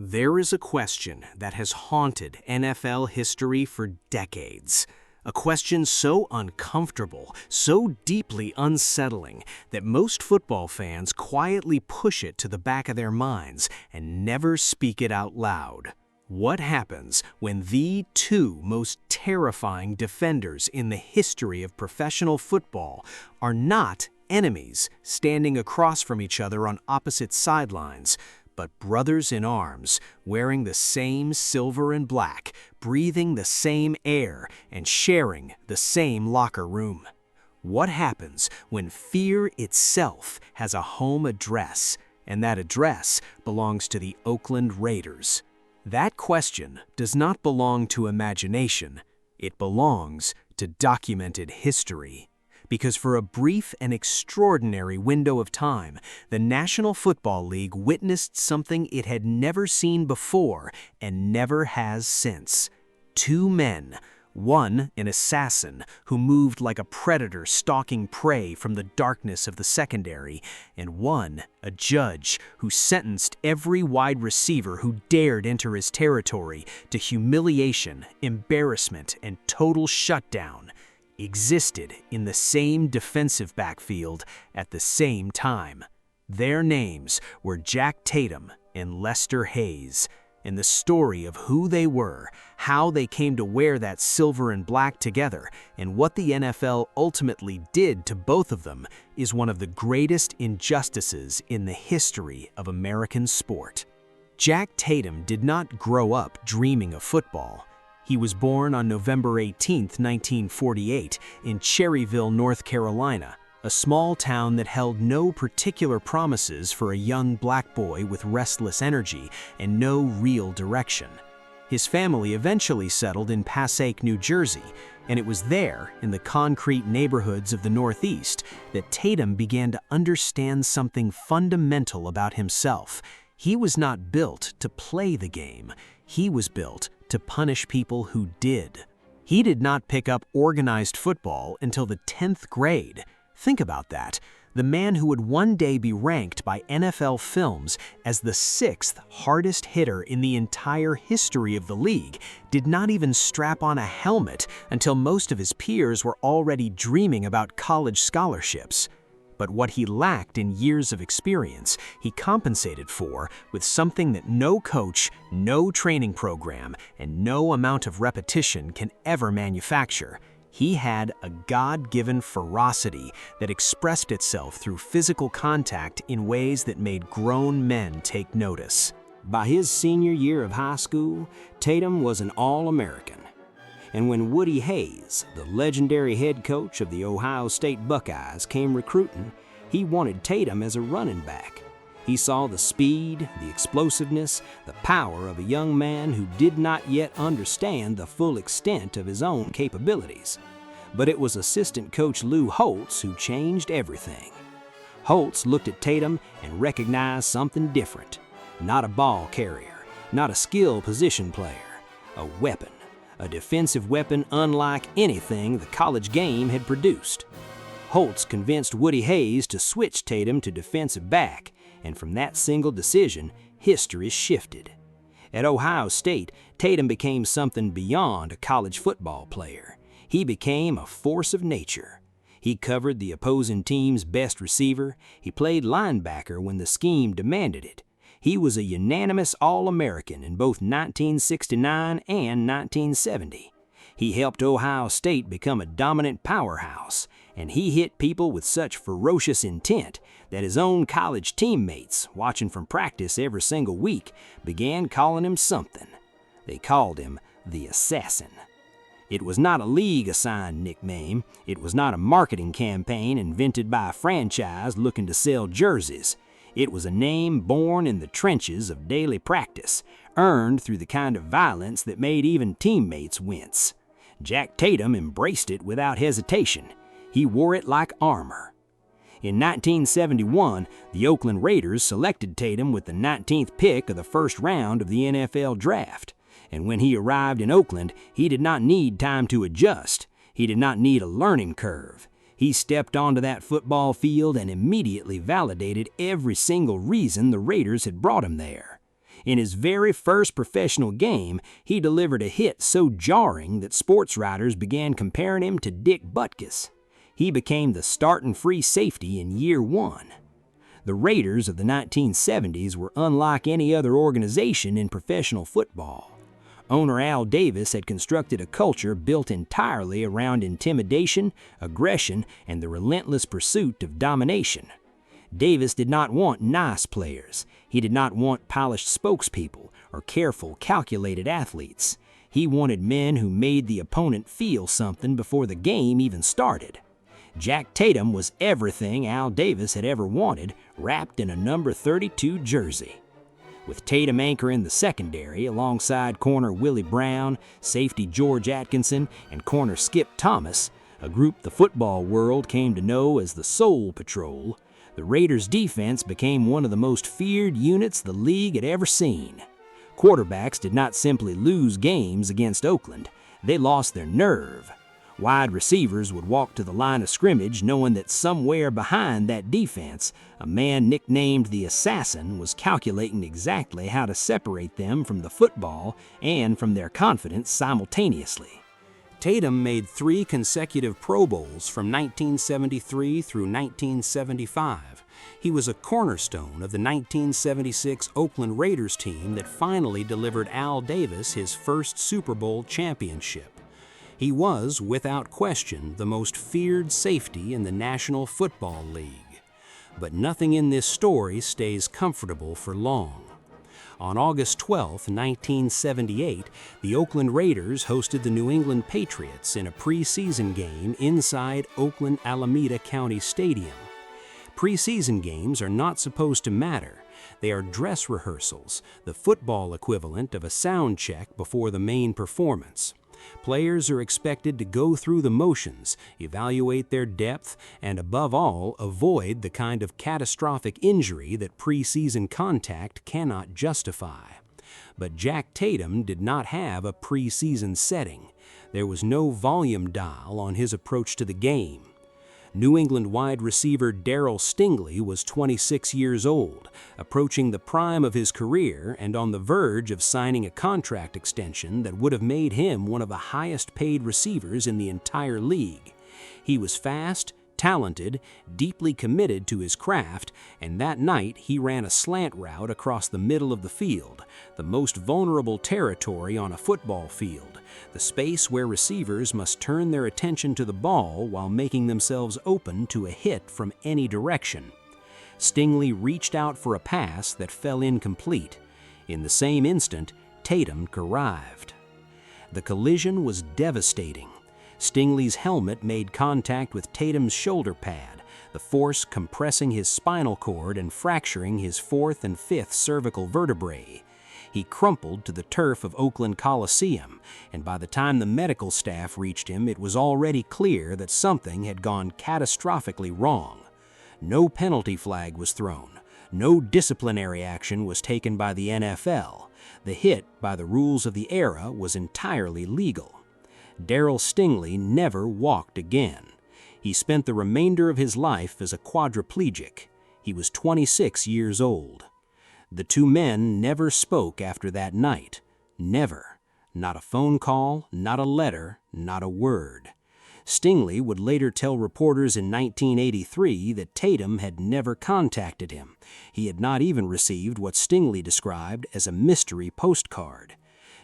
There is a question that has haunted NFL history for decades. A question so uncomfortable, so deeply unsettling, that most football fans quietly push it to the back of their minds and never speak it out loud. What happens when the two most terrifying defenders in the history of professional football are not enemies standing across from each other on opposite sidelines, but brothers in arms, wearing the same silver and black, breathing the same air, and sharing the same locker room? What happens when fear itself has a home address, and that address belongs to the Oakland Raiders? That question does not belong to imagination. It belongs to documented history. Because for a brief and extraordinary window of time, the National Football League witnessed something it had never seen before and never has since. Two men, one an assassin who moved like a predator stalking prey from the darkness of the secondary, and one a judge who sentenced every wide receiver who dared enter his territory to humiliation, embarrassment, and total shutdown, existed in the same defensive backfield at the same time. Their names were Jack Tatum and Lester Hayes, and the story of who they were, how they came to wear that silver and black together, and what the NFL ultimately did to both of them is one of the greatest injustices in the history of American sport. Jack Tatum did not grow up dreaming of football. He was born on November 18, 1948, in Cherryville, North Carolina, a small town that held no particular promises for a young black boy with restless energy and no real direction. His family eventually settled in Passaic, New Jersey, and it was there, in the concrete neighborhoods of the Northeast, that Tatum began to understand something fundamental about himself. He was not built to play the game. He was built to punish people who did. He did not pick up organized football until the 10th grade. Think about that. The man who would one day be ranked by NFL Films as the 6th hardest hitter in the entire history of the league did not even strap on a helmet until most of his peers were already dreaming about college scholarships. But what he lacked in years of experience, he compensated for with something that no coach, no training program, and no amount of repetition can ever manufacture. He had a God-given ferocity that expressed itself through physical contact in ways that made grown men take notice. By his senior year of high school, Tatum was an All-American. And when Woody Hayes, the legendary head coach of the Ohio State Buckeyes, came recruiting, he wanted Tatum as a running back. He saw the speed, the explosiveness, the power of a young man who did not yet understand the full extent of his own capabilities. But it was assistant coach Lou Holtz who changed everything. Holtz looked at Tatum and recognized something different. Not a ball carrier, not a skill position player, a weapon. A defensive weapon unlike anything the college game had produced. Holtz convinced Woody Hayes to switch Tatum to defensive back, and from that single decision, history shifted. At Ohio State, Tatum became something beyond a college football player. He became a force of nature. He covered the opposing team's best receiver. He played linebacker when the scheme demanded it. He was a unanimous All-American in both 1969 and 1970. He helped Ohio State become a dominant powerhouse, and he hit people with such ferocious intent that his own college teammates, watching from practice every single week, began calling him something. They called him the Assassin. It was not a league-assigned nickname. It was not a marketing campaign invented by a franchise looking to sell jerseys. It was a name born in the trenches of daily practice, earned through the kind of violence that made even teammates wince. Jack Tatum embraced it without hesitation. He wore it like armor. In 1971, the Oakland Raiders selected Tatum with the 19th pick of the first round of the NFL Draft. And when he arrived in Oakland, he did not need time to adjust. He did not need a learning curve. He stepped onto that football field and immediately validated every single reason the Raiders had brought him there. In his very first professional game, he delivered a hit so jarring that sports writers began comparing him to Dick Butkus. He became the starting free safety in year one. The Raiders of the 1970s were unlike any other organization in professional football. Owner Al Davis had constructed a culture built entirely around intimidation, aggression, and the relentless pursuit of domination. Davis did not want nice players. He did not want polished spokespeople or careful, calculated athletes. He wanted men who made the opponent feel something before the game even started. Jack Tatum was everything Al Davis had ever wanted, wrapped in a number 32 jersey. With Tatum anchoring the secondary alongside corner Willie Brown, safety George Atkinson, and corner Skip Thomas, a group the football world came to know as the Soul Patrol, the Raiders' defense became one of the most feared units the league had ever seen. Quarterbacks did not simply lose games against Oakland, they lost their nerve. Wide receivers would walk to the line of scrimmage knowing that somewhere behind that defense, a man nicknamed the Assassin was calculating exactly how to separate them from the football and from their confidence simultaneously. Tatum made 3 consecutive Pro Bowls from 1973 through 1975. He was a cornerstone of the 1976 Oakland Raiders team that finally delivered Al Davis his first Super Bowl championship. He was, without question, the most feared safety in the National Football League. But nothing in this story stays comfortable for long. On August 12, 1978, the Oakland Raiders hosted the New England Patriots in a preseason game inside Oakland Alameda County Stadium. Preseason games are not supposed to matter. They are dress rehearsals, the football equivalent of a sound check before the main performance. Players are expected to go through the motions, evaluate their depth, and above all, avoid the kind of catastrophic injury that preseason contact cannot justify. But Jack Tatum did not have a preseason setting. There was no volume dial on his approach to the game. New England wide receiver Darryl Stingley was 26 years old, approaching the prime of his career and on the verge of signing a contract extension that would have made him one of the highest-paid receivers in the entire league. He was fast, talented, deeply committed to his craft, and that night he ran a slant route across the middle of the field, the most vulnerable territory on a football field, the space where receivers must turn their attention to the ball while making themselves open to a hit from any direction. Stingley reached out for a pass that fell incomplete. In the same instant, Tatum arrived. The collision was devastating. Stingley's helmet made contact with Tatum's shoulder pad, the force compressing his spinal cord and fracturing his 4th and 5th cervical vertebrae. He crumpled to the turf of Oakland Coliseum, and by the time the medical staff reached him, it was already clear that something had gone catastrophically wrong. No penalty flag was thrown. No disciplinary action was taken by the NFL. The hit, by the rules of the era, was entirely legal. Darryl Stingley never walked again. He spent the remainder of his life as a quadriplegic. He was 26 years old. The two men never spoke after that night. Never. Not a phone call, not a letter, not a word. Stingley would later tell reporters in 1983 that Tatum had never contacted him. He had not even received what Stingley described as a mystery postcard.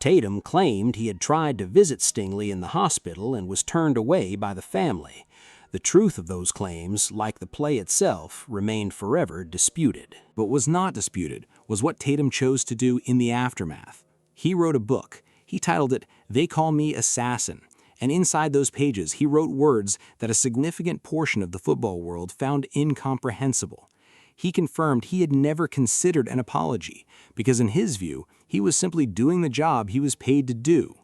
Tatum claimed he had tried to visit Stingley in the hospital and was turned away by the family. The truth of those claims, like the play itself, remained forever disputed. But what was not disputed was what Tatum chose to do in the aftermath. He wrote a book. He titled it, "They Call Me Assassin," and inside those pages he wrote words that a significant portion of the football world found incomprehensible. He confirmed he had never considered an apology, because in his view, he was simply doing the job he was paid to do.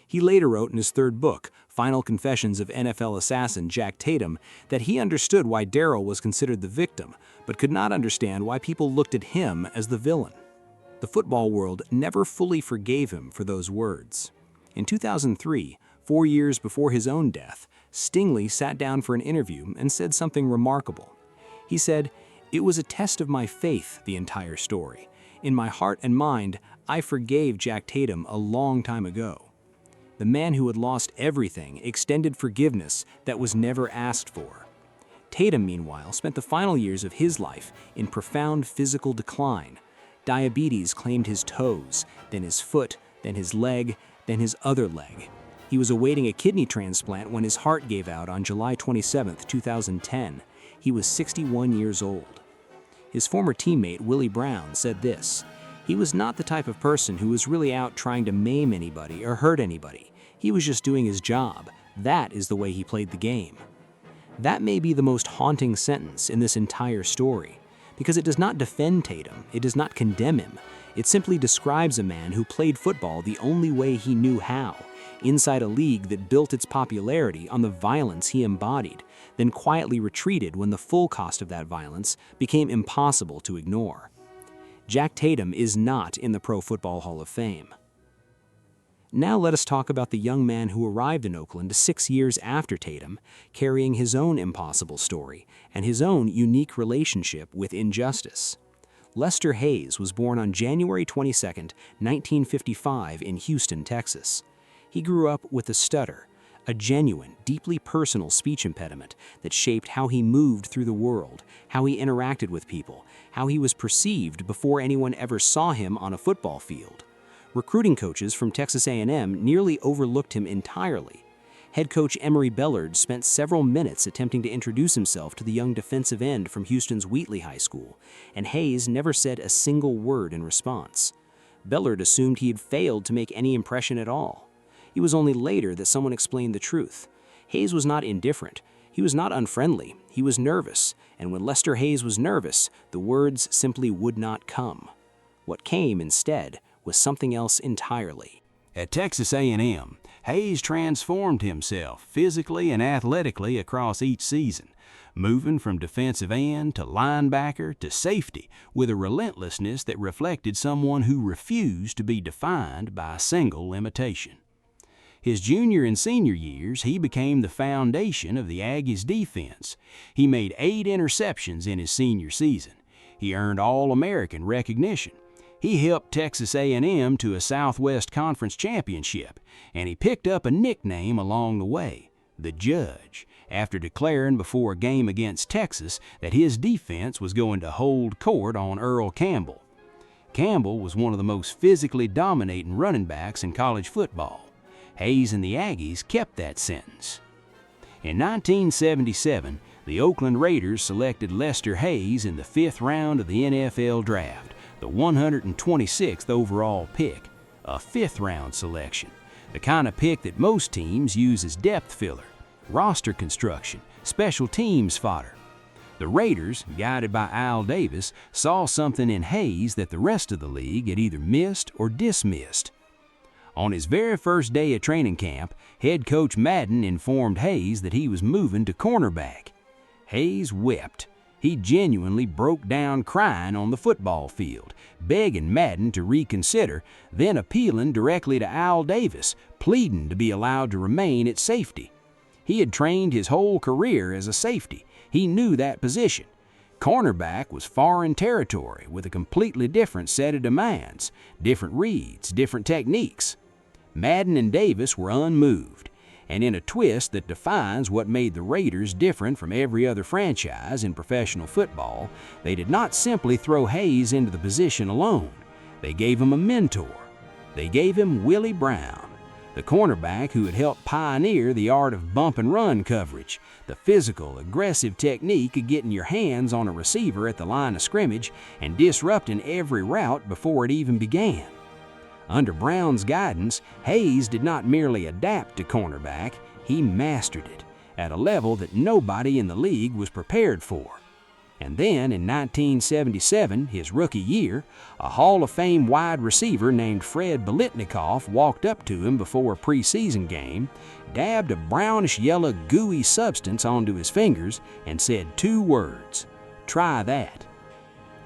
He later wrote in his 3rd book, Final Confessions of NFL Assassin Jack Tatum, that he understood why Darryl was considered the victim, but could not understand why people looked at him as the villain. The football world never fully forgave him for those words. In 2003, 4 years before his own death, Stingley sat down for an interview and said something remarkable. He said, "It was a test of my faith, the entire story. In my heart and mind, I forgave Jack Tatum a long time ago. The man who had lost everything extended forgiveness that was never asked for. Tatum, meanwhile, spent the final years of his life in profound physical decline. Diabetes claimed his toes, then his foot, then his leg, then his other leg. He was awaiting a kidney transplant when his heart gave out on July 27, 2010. He was 61 years old. His former teammate, Willie Brown, said this: "He was not the type of person who was really out trying to maim anybody or hurt anybody. He was just doing his job. That is the way he played the game." That may be the most haunting sentence in this entire story, because it does not defend Tatum, it does not condemn him. It simply describes a man who played football the only way he knew how, inside a league that built its popularity on the violence he embodied, then quietly retreated when the full cost of that violence became impossible to ignore. Jack Tatum is not in the Pro Football Hall of Fame. Now let us talk about the young man who arrived in Oakland 6 years after Tatum, carrying his own impossible story and his own unique relationship with injustice. Lester Hayes was born on January 22, 1955 in Houston, Texas. He grew up with a stutter, a genuine, deeply personal speech impediment that shaped how he moved through the world, how he interacted with people, how he was perceived before anyone ever saw him on a football field. Recruiting coaches from Texas A&M nearly overlooked him entirely. Head coach Emory Bellard spent several minutes attempting to introduce himself to the young defensive end from Houston's Wheatley High School, and Hayes never said a single word in response. Bellard assumed he had failed to make any impression at all. It was only later that someone explained the truth. Hayes was not indifferent. He was not unfriendly. He was nervous, and when Lester Hayes was nervous, the words simply would not come. What came instead was something else entirely. At Texas A&M, Hayes transformed himself physically and athletically across each season, moving from defensive end to linebacker to safety with a relentlessness that reflected someone who refused to be defined by a single limitation. His junior and senior years, he became the foundation of the Aggies' defense. He made 8 interceptions in his senior season. He earned All-American recognition. He helped Texas A&M to a Southwest Conference championship, and he picked up a nickname along the way, the Judge, after declaring before a game against Texas that his defense was going to hold court on Earl Campbell. Campbell was one of the most physically dominating running backs in college football. Hayes and the Aggies kept that sentence. In 1977, the Oakland Raiders selected Lester Hayes in the 5th round of the NFL Draft, the 126th overall pick, a 5th-round selection, the kind of pick that most teams use as depth filler, roster construction, special teams fodder. The Raiders, guided by Al Davis, saw something in Hayes that the rest of the league had either missed or dismissed. On his very first day of training camp, head coach Madden informed Hayes that he was moving to cornerback. Hayes wept. He genuinely broke down crying on the football field, begging Madden to reconsider, then appealing directly to Al Davis, pleading to be allowed to remain at safety. He had trained his whole career as a safety. He knew that position. Cornerback was foreign territory with a completely different set of demands, different reads, different techniques. Madden and Davis were unmoved. And in a twist that defines what made the Raiders different from every other franchise in professional football, they did not simply throw Hayes into the position alone. They gave him a mentor. They gave him Willie Brown, the cornerback who had helped pioneer the art of bump and run coverage, the physical, aggressive technique of getting your hands on a receiver at the line of scrimmage and disrupting every route before it even began. Under Brown's guidance, Hayes did not merely adapt to cornerback, he mastered it at a level that nobody in the league was prepared for. And then in 1977, his rookie year, a Hall of Fame wide receiver named Fred Biletnikoff walked up to him before a preseason game, dabbed a brownish-yellow gooey substance onto his fingers, and said 2 words, "Try that."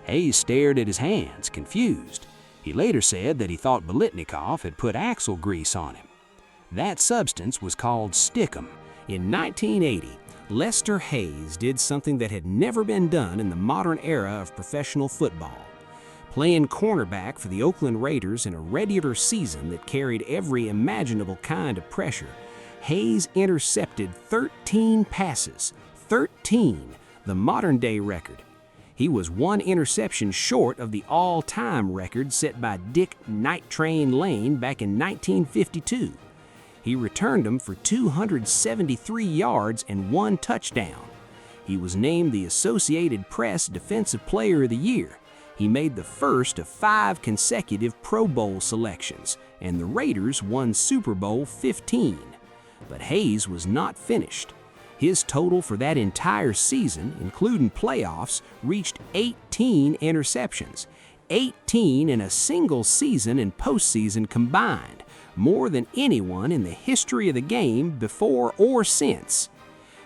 Hayes stared at his hands, confused. He later said that he thought Biletnikoff had put axle grease on him. That substance was called Stickum. In 1980, Lester Hayes did something that had never been done in the modern era of professional football. Playing cornerback for the Oakland Raiders in a regular season that carried every imaginable kind of pressure, Hayes intercepted 13 passes, 13, the modern-day record. He was one interception short of the all-time record set by Dick Night Train Lane back in 1952. He returned them for 273 yards and 1 touchdown. He was named the Associated Press Defensive Player of the Year. He made the first of 5 consecutive Pro Bowl selections, and the Raiders won Super Bowl 15. But Hayes was not finished. His total for that entire season, including playoffs, reached 18 interceptions, 18 in a single season and postseason combined, more than anyone in the history of the game before or since.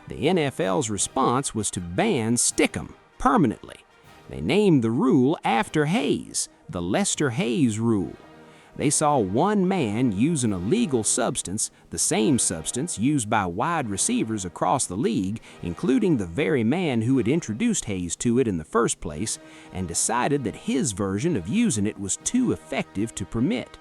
The NFL's response was to ban Stickum permanently. They named the rule after Hayes, the Lester-Hayes rule. They saw one man use an illegal substance, the same substance used by wide receivers across the league, including the very man who had introduced Hayes to it in the first place, and decided that his version of using it was too effective to permit.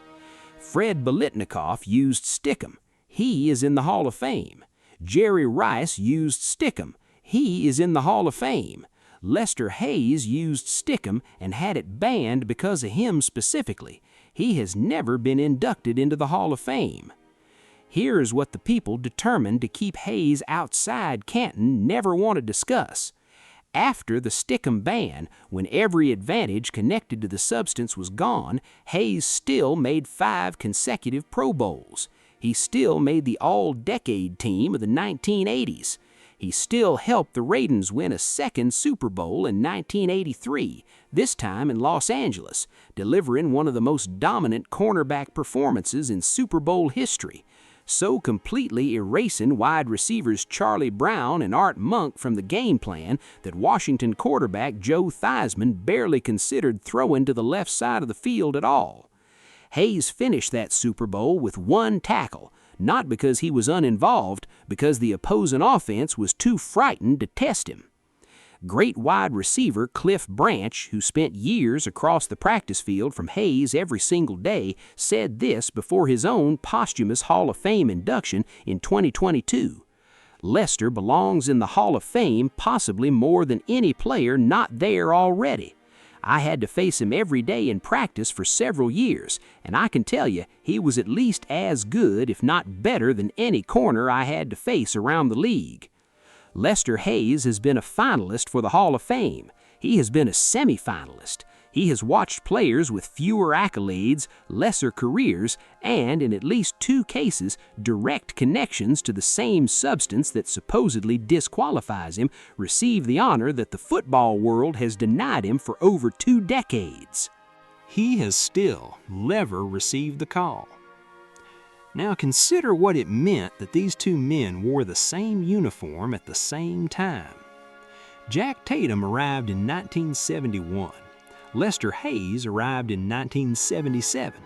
Fred Biletnikoff used Stickum. He is in the Hall of Fame. Jerry Rice used Stickum. He is in the Hall of Fame. Lester Hayes used Stickum and had it banned because of him specifically. He has never been inducted into the Hall of Fame. Here is what the people determined to keep Hayes outside Canton never want to discuss. After the Stickum ban, when every advantage connected to the substance was gone, Hayes still made 5 consecutive Pro Bowls. He still made the all-decade team of the 1980s. He still helped the Raiders win a second Super Bowl in 1983, this time in Los Angeles, delivering one of the most dominant cornerback performances in Super Bowl history, so completely erasing wide receivers Charlie Brown and Art Monk from the game plan that Washington quarterback Joe Theismann barely considered throwing to the left side of the field at all. Hayes finished that Super Bowl with 1 tackle, not because he was uninvolved, because the opposing offense was too frightened to test him. Great wide receiver Cliff Branch, who spent years across the practice field from Hayes every single day, said this before his own posthumous Hall of Fame induction in 2022. Lester belongs in the Hall of Fame possibly more than any player not there already. I had to face him every day in practice for several years, and I can tell you he was at least as good, if not better, than any corner I had to face around the league. Lester Hayes has been a finalist for the Hall of Fame. He has been a semifinalist. He has watched players with fewer accolades, lesser careers, and, in at least 2 cases, direct connections to the same substance that supposedly disqualifies him, receive the honor that the football world has denied him for over 2 decades. He has still never received the call. Now consider what it meant that these 2 men wore the same uniform at the same time. Jack Tatum arrived in 1971. Lester Hayes arrived in 1977.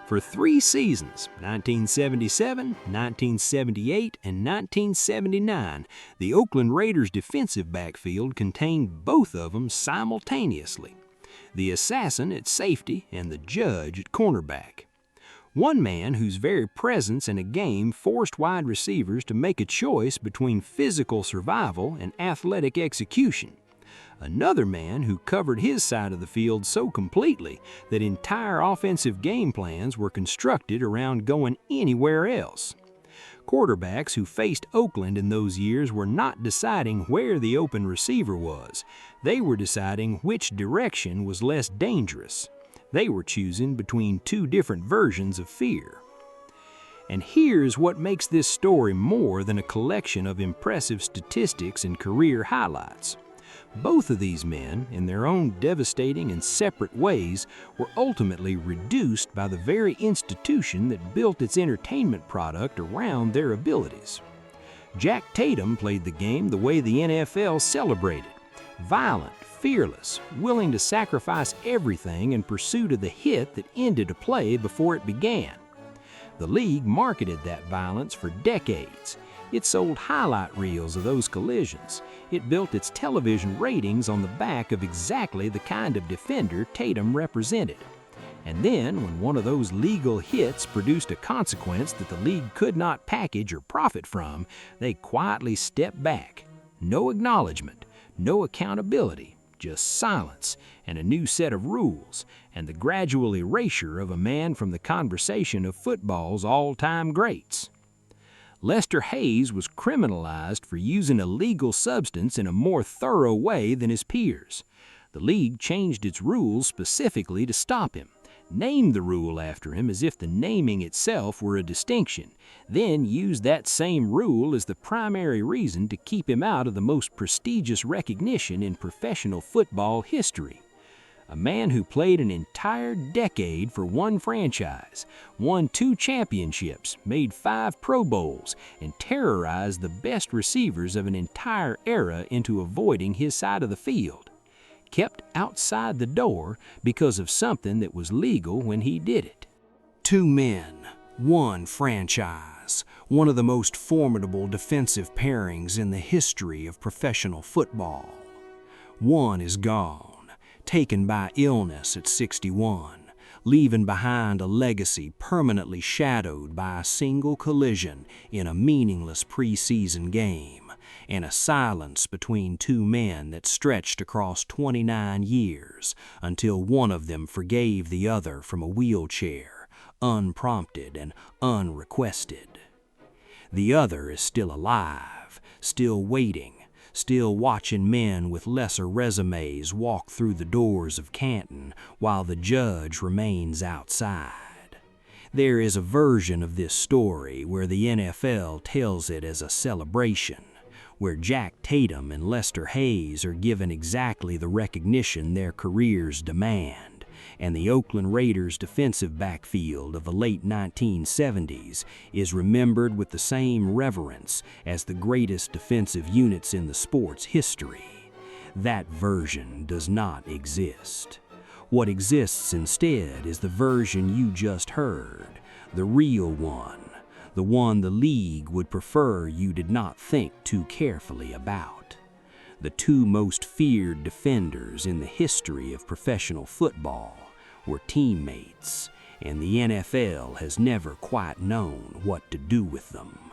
For 3 seasons, 1977, 1978, and 1979, the Oakland Raiders' defensive backfield contained both of them simultaneously, the assassin at safety and the judge at cornerback. One man whose very presence in a game forced wide receivers to make a choice between physical survival and athletic execution. Another man who covered his side of the field so completely that entire offensive game plans were constructed around going anywhere else. Quarterbacks who faced Oakland in those years were not deciding where the open receiver was. They were deciding which direction was less dangerous. They were choosing between 2 different versions of fear. And here's what makes this story more than a collection of impressive statistics and career highlights. Both of these men, in their own devastating and separate ways, were ultimately reduced by the very institution that built its entertainment product around their abilities. Jack Tatum played the game the way the NFL celebrated: violent, fearless, willing to sacrifice everything in pursuit of the hit that ended a play before it began. The league marketed that violence for decades. It sold highlight reels of those collisions. It built its television ratings on the back of exactly the kind of defender Tatum represented. And then, when one of those legal hits produced a consequence that the league could not package or profit from, they quietly stepped back. No acknowledgement, no accountability, just silence and a new set of rules, and the gradual erasure of a man from the conversation of football's all-time greats. Lester Hayes was criminalized for using a legal substance in a more thorough way than his peers. The league changed its rules specifically to stop him, named the rule after him as if the naming itself were a distinction, then used that same rule as the primary reason to keep him out of the most prestigious recognition in professional football history. A man who played an entire decade for one franchise, won 2 championships, made 5 Pro Bowls, and terrorized the best receivers of an entire era into avoiding his side of the field. Kept outside the door because of something that was legal when he did it. 2 men, 1 franchise, one of the most formidable defensive pairings in the history of professional football. One is gone, taken by illness at 61, leaving behind a legacy permanently shadowed by a single collision in a meaningless preseason game, and a silence between 2 men that stretched across 29 years until one of them forgave the other from a wheelchair, unprompted and unrequested. The other is still alive, still waiting, still watching men with lesser resumes walk through the doors of Canton while the judge remains outside. There is a version of this story where the NFL tells it as a celebration, where Jack Tatum and Lester Hayes are given exactly the recognition their careers demand, and the Oakland Raiders defensive backfield of the late 1970s is remembered with the same reverence as the greatest defensive units in the sport's history. That version does not exist. What exists instead is the version you just heard, the real one, the one the league would prefer you did not think too carefully about. The 2 most feared defenders in the history of professional football were teammates, and the NFL has never quite known what to do with them.